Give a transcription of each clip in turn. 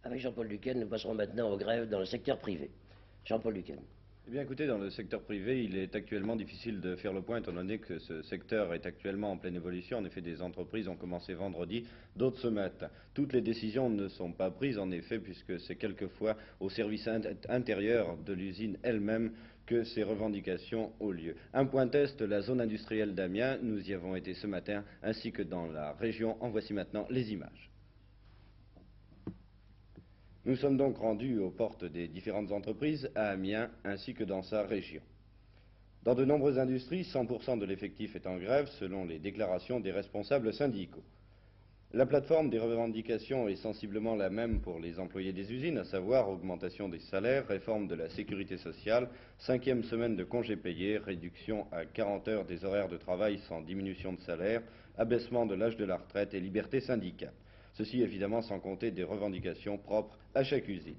Avec Jean-Paul Duquesne, nous passerons maintenant aux grèves dans le secteur privé. Jean-Paul Duquesne. Eh bien, écoutez, dans le secteur privé, il est actuellement difficile de faire le point, étant donné que ce secteur est actuellement en pleine évolution. En effet, des entreprises ont commencé vendredi, d'autres ce matin. Toutes les décisions ne sont pas prises, en effet, puisque c'est quelquefois au service intérieur de l'usine elle-même que ces revendications ont lieu. Un point test, la zone industrielle d'Amiens, nous y avons été ce matin, ainsi que dans la région. En voici maintenant les images. Nous sommes donc rendus aux portes des différentes entreprises à Amiens ainsi que dans sa région. Dans de nombreuses industries, 100% de l'effectif est en grève selon les déclarations des responsables syndicaux. La plateforme des revendications est sensiblement la même pour les employés des usines, à savoir augmentation des salaires, réforme de la sécurité sociale, 5e semaine de congés payés, réduction à 40 heures des horaires de travail sans diminution de salaire, abaissement de l'âge de la retraite et liberté syndicale. Ceci évidemment sans compter des revendications propres à chaque usine.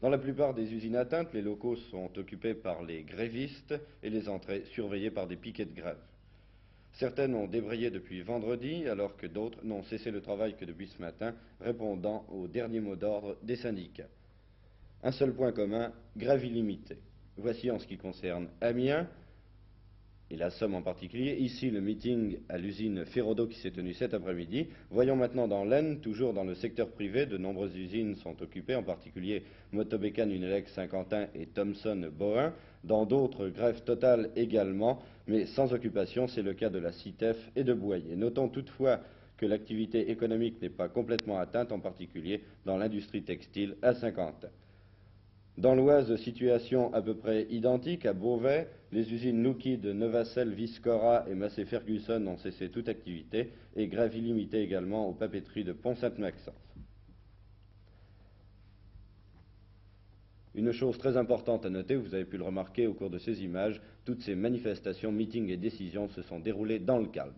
Dans la plupart des usines atteintes, les locaux sont occupés par les grévistes et les entrées surveillées par des piquets de grève. Certaines ont débrayé depuis vendredi, alors que d'autres n'ont cessé le travail que depuis ce matin, répondant aux derniers mots d'ordre des syndicats. Un seul point commun, grève illimitée. Voici en ce qui concerne Amiens, et la Somme en particulier, ici le meeting à l'usine Ferrodo qui s'est tenu cet après-midi. Voyons maintenant dans l'Aisne, toujours dans le secteur privé, de nombreuses usines sont occupées, en particulier Motobécane, Unelec, Saint-Quentin et Thomson Bohin. Dans d'autres, grève totale également, mais sans occupation, c'est le cas de la CITEF et de Boyer. Notons toutefois que l'activité économique n'est pas complètement atteinte, en particulier dans l'industrie textile à Saint-Quentin. Dans l'Oise, situation à peu près identique. À Beauvais, les usines Noukid, Novacell, Viscora et Massey Ferguson ont cessé toute activité et grève illimitée également aux papeteries de Pont-Sainte-Maxence. Une chose très importante à noter, vous avez pu le remarquer au cours de ces images, toutes ces manifestations, meetings et décisions se sont déroulées dans le calme.